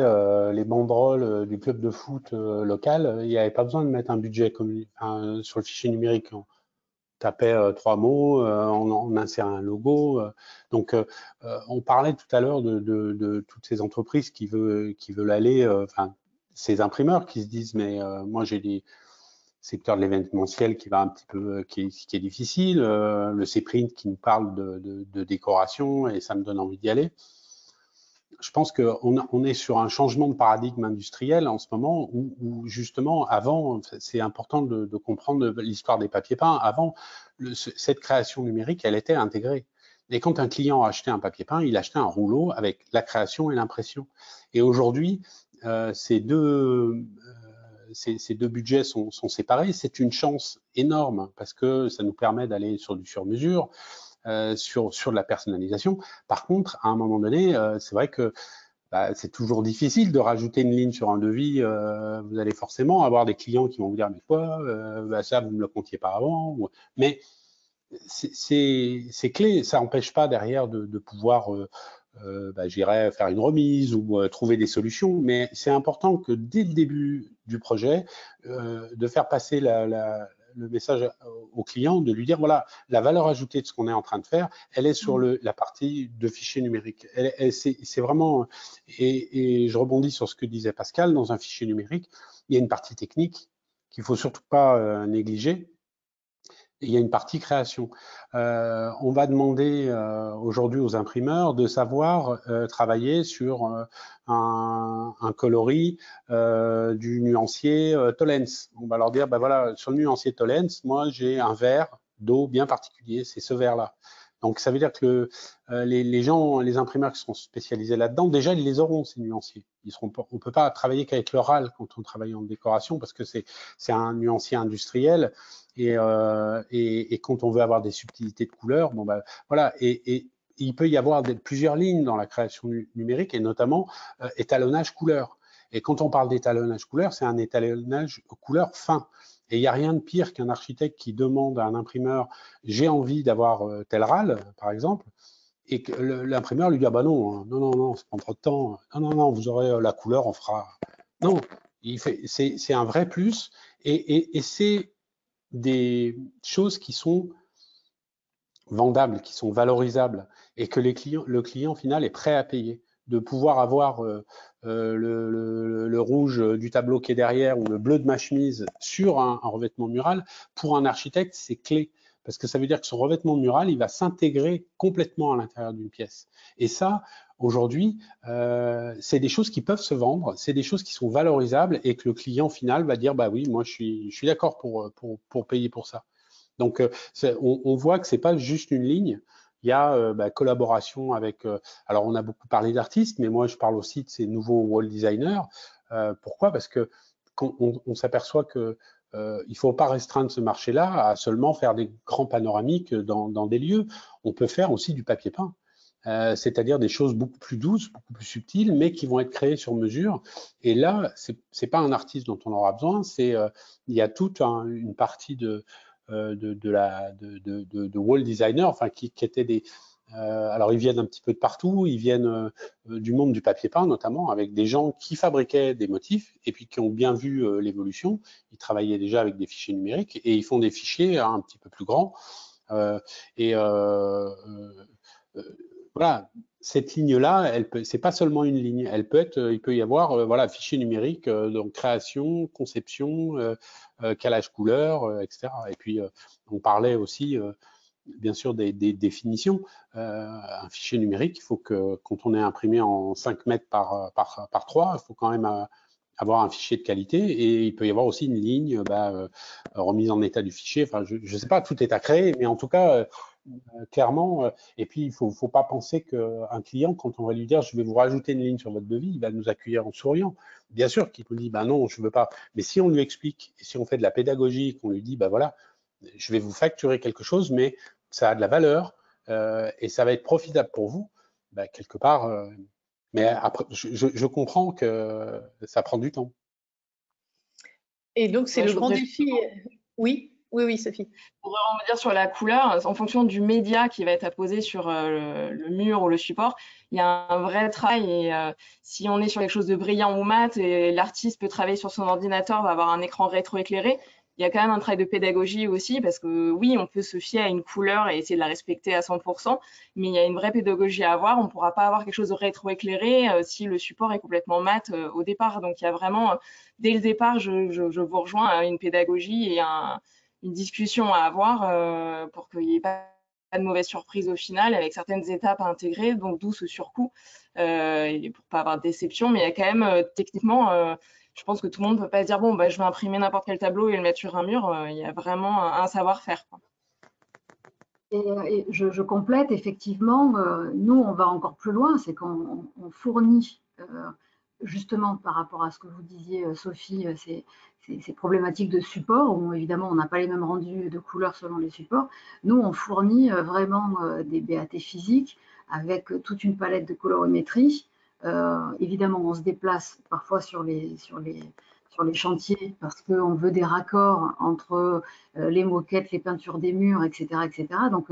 les banderoles du club de foot local, il n'y avait pas besoin de mettre un budget sur le fichier numérique. On tapait 3 mots, on insérait un logo. Donc, on parlait tout à l'heure de toutes ces entreprises qui veulent aller, enfin, ces imprimeurs qui se disent, mais moi j'ai des secteur de l'événementiel qui va un petit peu, qui est difficile, le C-Print qui nous parle de décoration et ça me donne envie d'y aller. Je pense qu'on est sur un changement de paradigme industriel en ce moment où justement, avant, c'est important de comprendre l'histoire des papiers peints. Avant, cette création numérique, elle était intégrée. Et quand un client achetait un papier peint, il achetait un rouleau avec la création et l'impression. Et aujourd'hui, ces deux budgets sont séparés. C'est une chance énorme parce que ça nous permet d'aller sur du sur-mesure, sur de la personnalisation. Par contre, à un moment donné, c'est vrai que c'est toujours difficile de rajouter une ligne sur un devis. Vous allez forcément avoir des clients qui vont vous dire mais quoi, ça vous me le comptiez pas avant. Mais c'est clé. Ça n'empêche pas derrière de pouvoir j'irais faire une remise ou trouver des solutions, mais c'est important que dès le début du projet, de faire passer le message au client, de lui dire voilà, la valeur ajoutée de ce qu'on est en train de faire, elle est sur la partie de fichier numérique. C'est vraiment, et je rebondis sur ce que disait Pascal, dans un fichier numérique, il y a une partie technique qu'il faut surtout pas négliger. Il y a une partie création. On va demander aujourd'hui aux imprimeurs de savoir travailler sur un coloris du nuancier Tollens. On va leur dire, ben voilà, sur le nuancier Tollens, moi j'ai un vert d'eau bien particulier, c'est ce vert-là. Donc ça veut dire que les imprimeurs qui seront spécialisés là-dedans, déjà ils les auront ces nuanciers. On ne peut pas travailler qu'avec le RAL quand on travaille en décoration parce que c'est un nuancier industriel. Et quand on veut avoir des subtilités de couleurs, bon ben voilà. Et il peut y avoir plusieurs lignes dans la création numérique et notamment étalonnage couleur. Et quand on parle d'étalonnage couleur, c'est un étalonnage couleur fin. Et il n'y a rien de pire qu'un architecte qui demande à un imprimeur « j'ai envie d'avoir tel RAL », par exemple, et que l'imprimeur lui dit « ah bah non, non, ça prend trop de temps, non, vous aurez la couleur, on fera… » Non, c'est un vrai plus et c'est des choses qui sont vendables, qui sont valorisables et que le client final est prêt à payer. De pouvoir avoir le rouge du tableau qui est derrière ou le bleu de ma chemise sur un revêtement mural, pour un architecte, c'est clé parce que ça veut dire que son revêtement mural, il va s'intégrer complètement à l'intérieur d'une pièce. Et ça, aujourd'hui, c'est des choses qui peuvent se vendre, c'est des choses qui sont valorisables et que le client final va dire, bah oui, moi je suis d'accord pour payer pour ça. Donc, on voit que c'est pas juste une ligne. Il y a collaboration avec. Alors, on a beaucoup parlé d'artistes, mais moi, je parle aussi de ces nouveaux wall designers. Pourquoi? Parce que quand on s'aperçoit que il faut pas restreindre ce marché-là à seulement faire des grands panoramiques dans des lieux. On peut faire aussi du papier peint. C'est-à-dire des choses beaucoup plus douces, beaucoup plus subtiles, mais qui vont être créées sur mesure. Et là, c'est pas un artiste dont on aura besoin, il y a toute une partie de wall designer, enfin qui étaient des. Alors ils viennent un petit peu de partout, ils viennent du monde du papier peint notamment, avec des gens qui fabriquaient des motifs et puis qui ont bien vu l'évolution. Ils travaillaient déjà avec des fichiers numériques et ils font des fichiers un petit peu plus grands. Voilà, cette ligne-là, c'est pas seulement une ligne, elle peut être, il peut y avoir, voilà, fichier numérique, donc création, conception, calage couleur, etc. Et puis on parlait aussi, bien sûr, des définitions. Un fichier numérique, il faut que quand on est imprimé en 5 mètres par 3, il faut quand même avoir un fichier de qualité et il peut y avoir aussi une ligne remise en état du fichier. Enfin, je ne sais pas, tout est à créer, mais en tout cas, clairement, et puis il faut pas penser qu'un client, quand on va lui dire je vais vous rajouter une ligne sur votre devis, il va nous accueillir en souriant. Bien sûr qu'il nous dit bah non, je veux pas. Mais si on lui explique et si on fait de la pédagogie, qu'on lui dit bah voilà, je vais vous facturer quelque chose, mais ça a de la valeur et ça va être profitable pour vous, bah, quelque part. Mais après, je comprends que ça prend du temps.
Et donc, c'est
Ouais,
le
je
grand
voudrais
défi. Oui, Sophie.
Pour rebondir sur la couleur, en fonction du média qui va être apposé sur le mur ou le support, il y a un vrai travail. Et si on est sur quelque chose de brillant ou mat, et l'artiste peut travailler sur son ordinateur, va avoir un écran rétroéclairé, il y a quand même un travail de pédagogie aussi, parce que oui, on peut se fier à une couleur et essayer de la respecter à 100%, mais il y a une vraie pédagogie à avoir. On ne pourra pas avoir quelque chose de rétroéclairé si le support est complètement mat au départ. Donc il y a vraiment, dès le départ, je vous rejoins à une pédagogie et une discussion à avoir pour qu'il n'y ait pas de mauvaise surprise au final, avec certaines étapes à intégrer, donc d'où ce surcoût, et pour pas avoir de déception. Mais il y a quand même, techniquement, je pense que tout le monde ne peut pas se dire bon, bah, je vais imprimer n'importe quel tableau et le mettre sur un mur. Il y a vraiment un savoir-faire.
Et je complète, effectivement, nous, on va encore plus loin, c'est qu'on fournit, justement par rapport à ce que vous disiez, Sophie, ces problématiques de support, où évidemment on n'a pas les mêmes rendus de couleurs selon les supports. Nous, on fournit vraiment des BAT physiques avec toute une palette de colorimétrie. Évidemment, on se déplace parfois sur les chantiers parce qu'on veut des raccords entre les moquettes, les peintures des murs, etc. etc. Donc,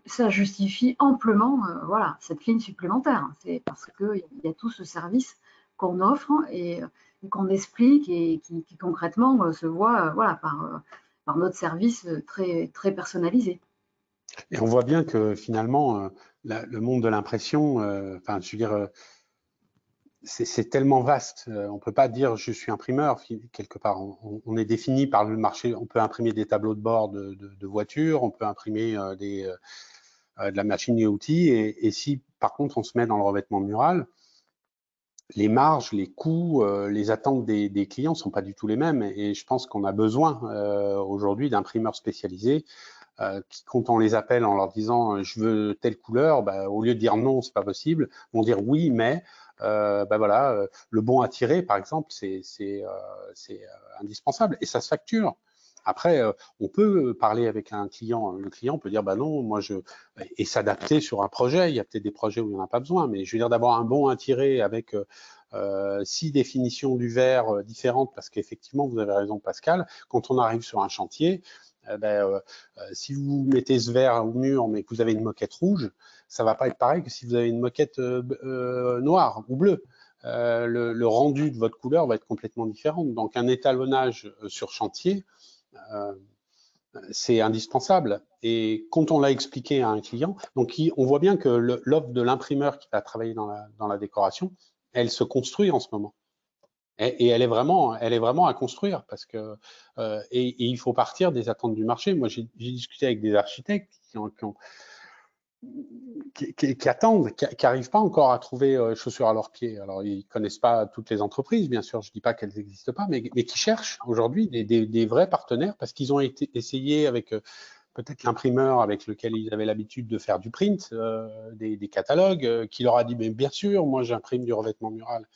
ça justifie amplement voilà, cette ligne supplémentaire. C'est parce qu'il y a tout ce service qu'on offre et qu'on explique et qui concrètement se voit voilà, par notre service très, très personnalisé.
Et on voit bien que finalement, le monde de l'impression, enfin, je veux dire, c'est tellement vaste. On peut pas dire je suis imprimeur quelque part. On est défini par le marché. On peut imprimer des tableaux de bord de voitures, on peut imprimer de la machine et outils. Et si par contre on se met dans le revêtement mural, les marges, les coûts, les attentes des clients sont pas du tout les mêmes. Et je pense qu'on a besoin aujourd'hui d'imprimeurs spécialisés qui, quand on les appelle en leur disant je veux telle couleur, bah, au lieu de dire non, c'est pas possible, vont dire oui, mais voilà, le bon à tirer, par exemple, c'est indispensable et ça se facture. Après, on peut parler avec un client. Le client peut dire bah non, moi et s'adapter sur un projet. Il y a peut-être des projets où il n'y en a pas besoin, mais je veux dire d'avoir un bon à tirer avec 6 définitions du verre différentes, parce qu'effectivement, vous avez raison, Pascal. Quand on arrive sur un chantier, si vous mettez ce verre au mur, mais que vous avez une moquette rouge, ça va pas être pareil que si vous avez une moquette noire ou bleue. Le rendu de votre couleur va être complètement différent. Donc, un étalonnage sur chantier, c'est indispensable. Et quand on l'a expliqué à un client, donc on voit bien que l'offre de l'imprimeur qui va travailler dans la décoration, elle se construit en ce moment. Et elle est vraiment à construire parce que et il faut partir des attentes du marché. Moi, j'ai discuté avec des architectes qui attendent, qui n'arrivent pas encore à trouver chaussures à leurs pieds. Alors, ils connaissent pas toutes les entreprises, bien sûr, je dis pas qu'elles n'existent pas, mais qui cherchent aujourd'hui des vrais partenaires parce qu'ils ont essayé avec peut-être l'imprimeur avec lequel ils avaient l'habitude de faire du print, des catalogues, qui leur a dit, mais bien sûr, moi j'imprime du revêtement mural.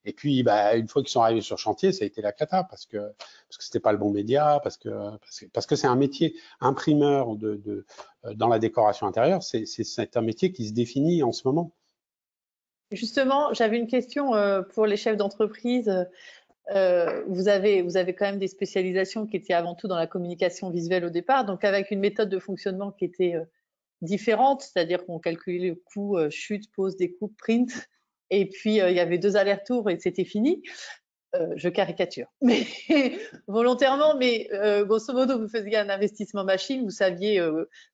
Et puis, bah, une fois qu'ils sont arrivés sur chantier, ça a été la cata parce que c'était pas le bon média, parce que c'est un métier. Imprimeur dans la décoration intérieure, c'est un métier qui se définit en ce moment.
Justement, j'avais une question pour les chefs d'entreprise. Vous avez quand même des spécialisations qui étaient avant tout dans la communication visuelle au départ, donc avec une méthode de fonctionnement qui était différente, c'est-à-dire qu'on calculait le coût chute, pose, découpe, print, et puis il y avait 2 allers-retours et c'était fini. Je caricature, mais volontairement, mais grosso modo, vous faisiez un investissement machine, vous saviez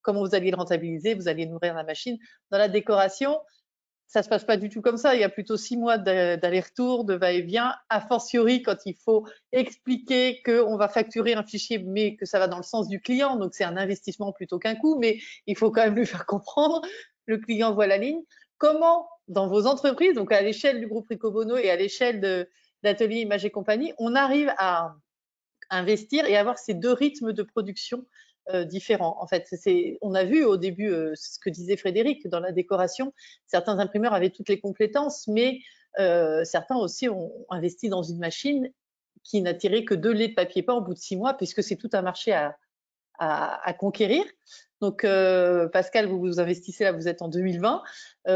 comment vous alliez le rentabiliser, vous alliez nourrir la machine. Dans la décoration, ça se passe pas du tout comme ça. Il y a plutôt 6 mois d'aller-retour, de va-et-vient, a fortiori quand il faut expliquer qu'on va facturer un fichier, mais que ça va dans le sens du client. Donc, c'est un investissement plutôt qu'un coût, mais il faut quand même lui faire comprendre. Le client voit la ligne. Comment, dans vos entreprises, donc à l'échelle du groupe Ricobono et à l'échelle d'Atelier Image et Compagnie, on arrive à investir et avoir ces 2 rythmes de production différents. En fait, on a vu au début ce que disait Frédéric dans la décoration, certains imprimeurs avaient toutes les compétences, mais certains aussi ont investi dans une machine qui n'a tiré que 2 laits de papier peint au bout de 6 mois, puisque c'est tout un marché à conquérir. Donc, Pascal, vous investissez là, vous êtes en 2020.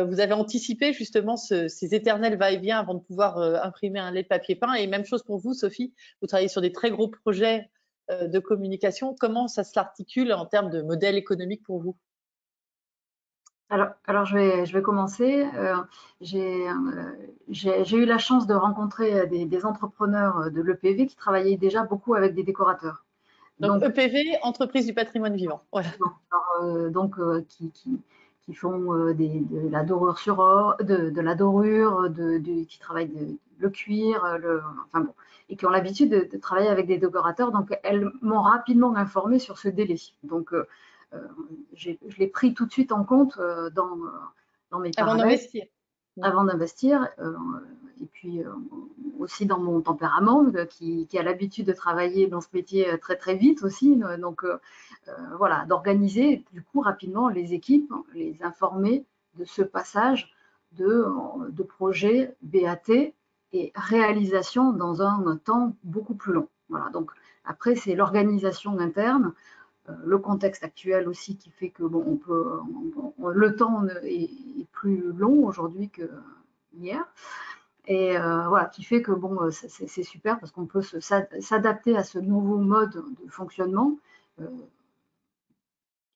Vous avez anticipé justement ces éternels va-et-vient avant de pouvoir imprimer un lait de papier peint. Et même chose pour vous, Sophie, vous travaillez sur des très gros projets de communication. Comment ça s'articule en termes de modèle économique pour vous?
Alors je vais commencer. J'ai eu la chance de rencontrer des entrepreneurs de l'EPV qui travaillaient déjà beaucoup avec des décorateurs.
Donc EPV, entreprise du patrimoine vivant. Voilà.
Qui font de la dorure sur or, de la dorure, qui travaillent le cuir, enfin bon, et qui ont l'habitude de travailler avec des décorateurs. Donc elles m'ont rapidement informée sur ce délai. Donc je l'ai pris tout de suite en compte dans mes paramètres. Avant d'investir, et puis aussi dans mon tempérament qui a l'habitude de travailler dans ce métier très très vite aussi, donc voilà, d'organiser du coup rapidement les équipes, les informer de ce passage de projet BAT et réalisation dans un temps beaucoup plus long. Voilà, donc après c'est l'organisation interne, le contexte actuel aussi qui fait que bon, le temps est plus long aujourd'hui que hier, et voilà, qui fait que bon, c'est super parce qu'on peut s'adapter à ce nouveau mode de fonctionnement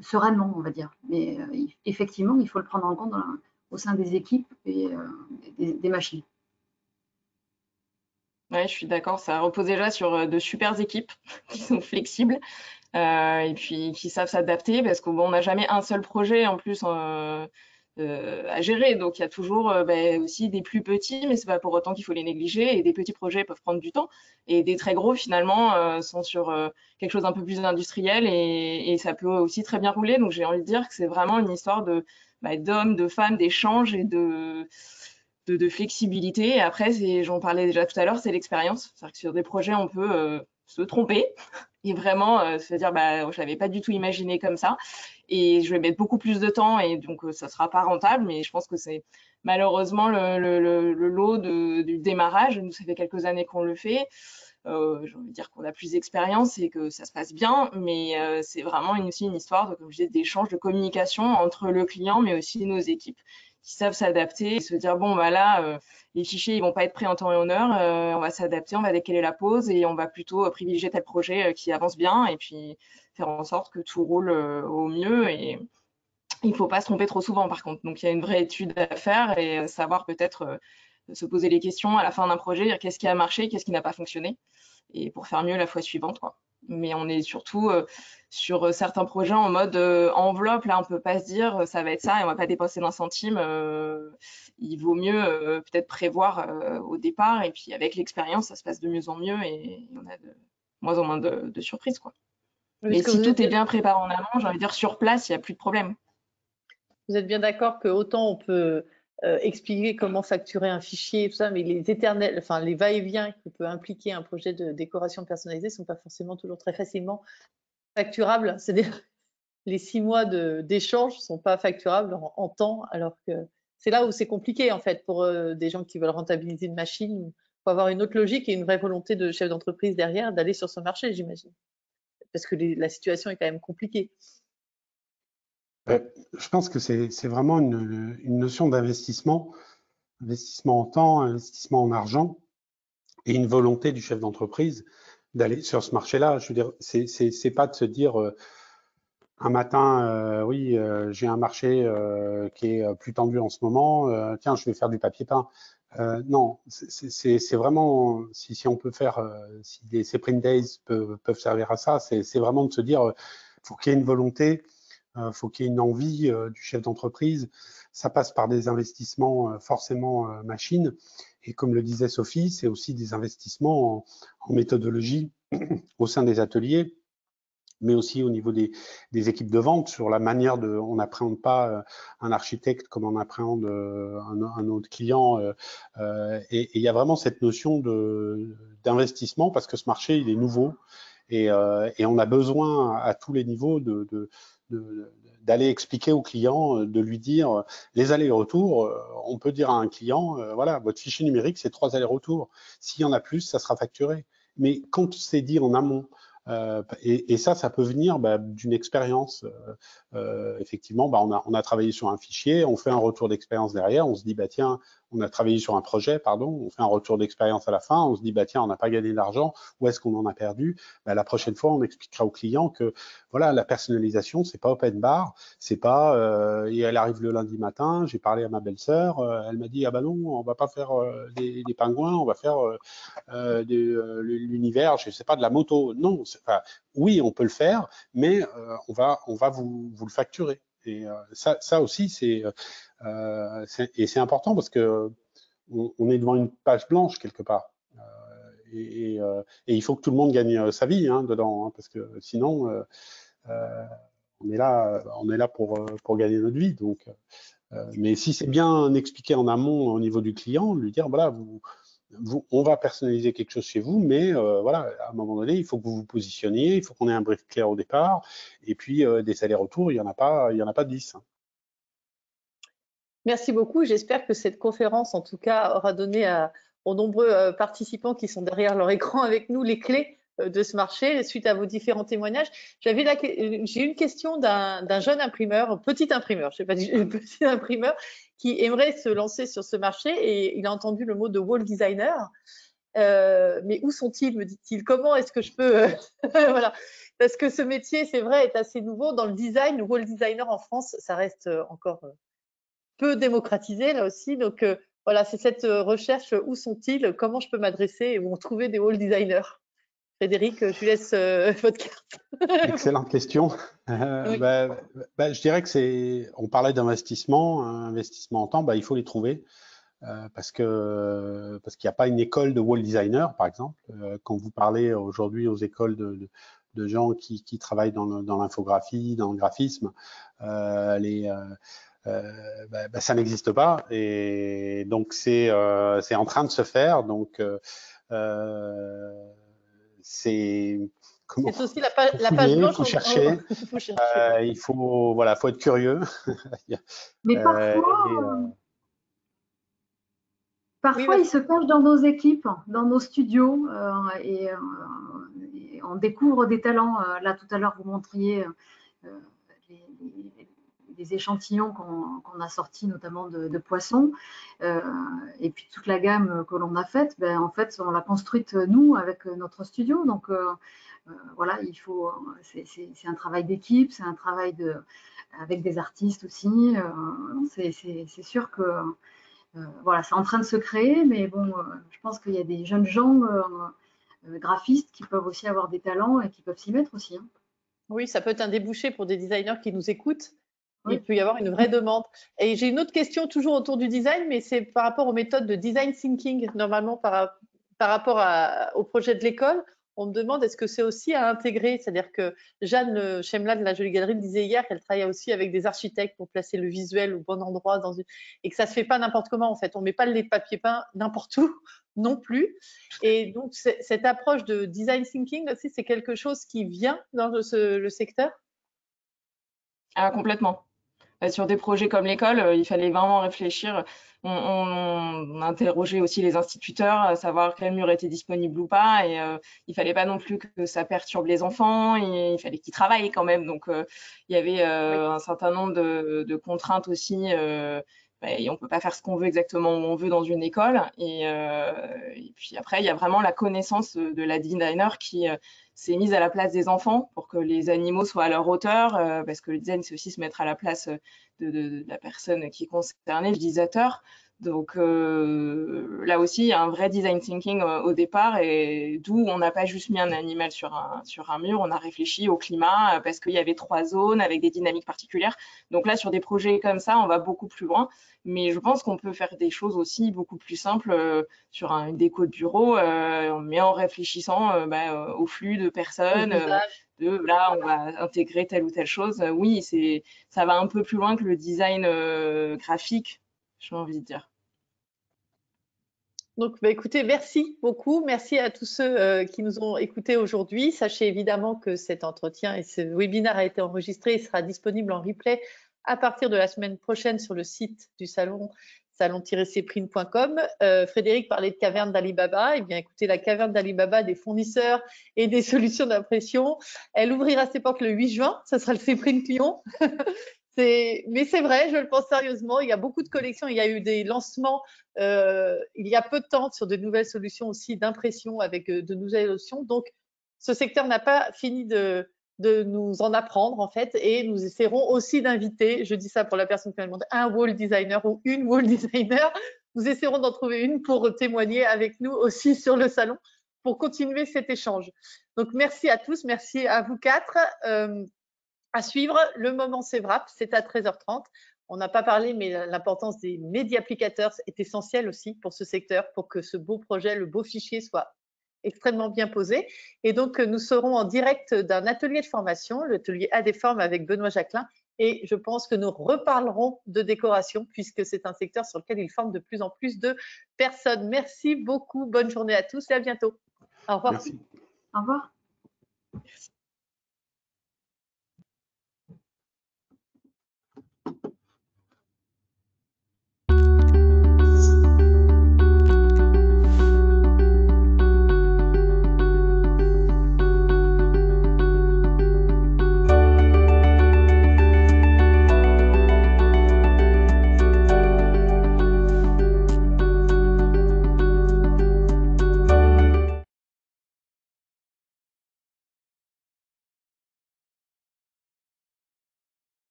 sereinement, on va dire. Mais effectivement, il faut le prendre en compte au sein des équipes et des machines.
Ouais, je suis d'accord, ça repose déjà sur de super équipes qui sont flexibles et puis qui savent s'adapter parce qu'on n'a jamais un seul projet en plus à gérer. Donc il y a toujours aussi des plus petits, mais c'est pas pour autant qu'il faut les négliger. Et des petits projets peuvent prendre du temps. Et des très gros, finalement, sont sur quelque chose d'un peu plus industriel et ça peut aussi très bien rouler. Donc j'ai envie de dire que c'est vraiment une histoire d'hommes, de femmes, d'échanges et de flexibilité. Et après, j'en parlais déjà tout à l'heure, c'est l'expérience. C'est-à-dire que sur des projets, on peut se tromper et vraiment se dire je l'avais pas du tout imaginé comme ça et je vais mettre beaucoup plus de temps et donc ça sera pas rentable, mais je pense que c'est malheureusement le lot du démarrage. Nous, ça fait quelques années qu'on le fait. J'ai envie de dire qu'on a plus d'expérience et que ça se passe bien, mais c'est vraiment aussi une histoire comme je disais, d'échange, de communication entre le client, mais aussi nos équipes qui savent s'adapter et se dire là, les fichiers ils vont pas être prêts en temps et en heure, on va s'adapter, on va décaler la pause et on va plutôt privilégier tel projet qui avance bien et puis faire en sorte que tout roule au mieux. Et il faut pas se tromper trop souvent par contre. Donc il y a une vraie étude à faire et savoir peut-être se poser les questions à la fin d'un projet, dire qu'est-ce qui a marché, qu'est-ce qui n'a pas fonctionné, et pour faire mieux la fois suivante, quoi. Mais on est surtout sur certains projets en mode enveloppe. Là, on peut pas se dire ça va être ça et on va pas dépenser d'un centime. Il vaut mieux peut-être prévoir au départ. Et puis avec l'expérience, ça se passe de mieux en mieux et on a de moins en moins de surprises, quoi. Mais
Est-ce que
si
vous êtes
tout est bien préparé en amont, j'ai envie de dire sur place, il n'y a plus de problème.
Vous êtes bien d'accord que autant on peut expliquer comment facturer un fichier, tout ça, mais les éternels, enfin les va-et-vient qui peut impliquer un projet de décoration personnalisée sont pas forcément toujours très facilement facturables. C'est-à-dire les 6 mois d'échange sont pas facturables en temps, alors que c'est là où c'est compliqué en fait pour des gens qui veulent rentabiliser une machine. Il faut avoir une autre logique et une vraie volonté de chef d'entreprise derrière d'aller sur ce marché, j'imagine, parce que la situation est quand même compliquée.
Je pense que c'est vraiment une notion d'investissement, investissement en temps, investissement en argent et une volonté du chef d'entreprise d'aller sur ce marché-là. Je veux dire, c'est pas de se dire un matin, oui, j'ai un marché qui est plus tendu en ce moment, tiens, je vais faire du papier peint. Non, c'est vraiment, si on peut faire, si ces print days peuvent servir à ça, c'est vraiment de se dire, faut qu'il y ait une volonté, faut qu'il y ait une envie du chef d'entreprise. Ça passe par des investissements forcément machines. Et comme le disait Sophie, c'est aussi des investissements en méthodologie au sein des ateliers, mais aussi au niveau des équipes de vente, sur la manière de, on n'appréhende pas un architecte comme on appréhende un autre client. Et il y a vraiment cette notion d'investissement parce que ce marché, il est nouveau et on a besoin à tous les niveaux d'aller expliquer au client, de lui dire les allers-retours. On peut dire à un client, voilà, votre fichier numérique, c'est 3 allers-retours. S'il y en a plus, ça sera facturé. Mais quand c'est dit en amont, et ça peut venir d'une expérience. Effectivement, on a travaillé sur un fichier, on fait un retour d'expérience derrière, on se dit, tiens, on a travaillé sur un projet, pardon, on fait un retour d'expérience à la fin, on se dit, tiens, on n'a pas gagné d'argent, où est-ce qu'on en a perdu? La prochaine fois, on expliquera au client que voilà, la personnalisation, c'est pas open bar, c'est pas, et elle arrive le lundi matin, j'ai parlé à ma belle-sœur, elle m'a dit, ah non, on va pas faire des pingouins, on va faire l'univers, je sais pas, de la moto. Non, oui, on peut le faire, mais on va vous le facturer. Et ça aussi, c'est important parce que on est devant une page blanche quelque part. Et il faut que tout le monde gagne sa vie dedans, parce que sinon, on est là pour gagner notre vie. Donc, mais si c'est bien expliqué en amont au niveau du client, lui dire voilà, on va personnaliser quelque chose chez vous, mais voilà, à un moment donné, il faut que vous vous positionniez, il faut qu'on ait un brief clair au départ, et puis des allers-retours, il y en a pas 10.
Merci beaucoup. J'espère que cette conférence, en tout cas, aura donné aux nombreux participants qui sont derrière leur écran avec nous les clés de ce marché suite à vos différents témoignages. J'ai une question d'un jeune imprimeur, petit imprimeur, je sais pas, petit imprimeur qui aimerait se lancer sur ce marché et il a entendu le mot de wall designer. Mais où sont-ils, me dit-il? Comment est-ce que je peux voilà, parce que ce métier, c'est vrai, est assez nouveau dans le design. Le wall designer en France, ça reste encore peu démocratisé là aussi. Donc voilà, c'est cette recherche, où sont-ils, comment je peux m'adresser et où trouver des wall designers. Frédéric, je vous laisse votre carte.
Excellente question.
Oui.
Je dirais que on parlait d'investissement, investissement en temps, il faut les trouver. Parce qu'il n'y a pas une école de wall designer, par exemple. Quand vous parlez aujourd'hui aux écoles de gens qui travaillent dans l'infographie, dans le graphisme, ça n'existe pas. Et donc, c'est en train de se faire. Donc, c'est
aussi la page blanche.
Il faut chercher. Il faut être curieux.
Mais parfois, ils se cachent dans nos équipes, dans nos studios, et on découvre des talents. Là, tout à l'heure, vous montriez les échantillons qu'on a sortis, notamment de poissons, et puis toute la gamme que l'on a faite, en fait, on l'a construite nous avec notre studio. Donc voilà, c'est un travail d'équipe, c'est un travail avec des artistes aussi. C'est sûr que voilà, c'est en train de se créer, mais bon, je pense qu'il y a des jeunes gens graphistes qui peuvent aussi avoir des talents et qui peuvent s'y mettre aussi. Hein.
Oui, ça peut être un débouché pour des designers qui nous écoutent.
Oui.
Il peut y avoir une vraie demande. Et j'ai une autre question toujours autour du design, mais c'est par rapport aux méthodes de design thinking. Normalement, par rapport au projet de l'école, on me demande est-ce que c'est aussi à intégrer, c'est-à-dire que Jeanne Chemla de la Jolie Galerie me disait hier qu'elle travaille aussi avec des architectes pour placer le visuel au bon endroit et que ça se fait pas n'importe comment en fait. On met pas les papiers peints n'importe où non plus. Et donc cette approche de design thinking aussi, c'est quelque chose qui vient dans le secteur.
Ah, complètement. Sur des projets comme l'école, il fallait vraiment réfléchir. On interrogeait aussi les instituteurs, à savoir quel mur était disponible ou pas. Et il fallait pas non plus que ça perturbe les enfants. Et il fallait qu'ils travaillent quand même. Donc, il y avait un certain nombre de contraintes aussi. Et on peut pas faire ce qu'on veut exactement où on veut dans une école. Et puis après, il y a vraiment la connaissance de la designer qui s'est mise à la place des enfants pour que les animaux soient à leur hauteur, parce que le design, c'est aussi se mettre à la place de la personne qui est concernée, l'utilisateur. Donc là aussi, il y a un vrai design thinking au départ, et d'où on n'a pas juste mis un animal sur un mur, on a réfléchi au climat parce qu'il y avait 3 zones avec des dynamiques particulières. Donc là, sur des projets comme ça, on va beaucoup plus loin. Mais je pense qu'on peut faire des choses aussi beaucoup plus simples sur une déco de bureau, mais en réfléchissant au flux de personnes, là, on va intégrer telle ou telle chose. Oui, ça va un peu plus loin que le design graphique, j'ai envie de dire.
Donc, écoutez, merci beaucoup. Merci à tous ceux qui nous ont écoutés aujourd'hui. Sachez évidemment que cet entretien et ce webinaire a été enregistré et sera disponible en replay à partir de la semaine prochaine sur le site du salon, salon-cprint.com. Frédéric parlait de caverne d'Alibaba. Eh bien, écoutez, la caverne d'Alibaba des fournisseurs et des solutions d'impression, elle ouvrira ses portes le 8 juin. Ça sera le Cprint Lyon. Mais c'est vrai, je le pense sérieusement. Il y a beaucoup de collections. Il y a eu des lancements il y a peu de temps sur de nouvelles solutions aussi d'impression avec de nouvelles solutions. Donc, ce secteur n'a pas fini de nous en apprendre en fait, et nous essaierons aussi d'inviter, je dis ça pour la personne qui m'a demandé, un wall designer ou une wall designer. Nous essaierons d'en trouver une pour témoigner avec nous aussi sur le salon pour continuer cet échange. Donc, merci à tous, merci à vous quatre. À suivre, le moment CEVRAP, c'est à 13h30. On n'a pas parlé, mais l'importance des médias applicateurs est essentielle aussi pour ce secteur, pour que ce beau projet, le beau fichier soit extrêmement bien posé. Et donc, nous serons en direct d'un atelier de formation, l'atelier ADForm avec Benoît Jacquelin. Et je pense que nous reparlerons de décoration, puisque c'est un secteur sur lequel il forme de plus en plus de personnes. Merci beaucoup, bonne journée à tous et à bientôt. Au revoir.
Merci.
Au revoir.
Merci.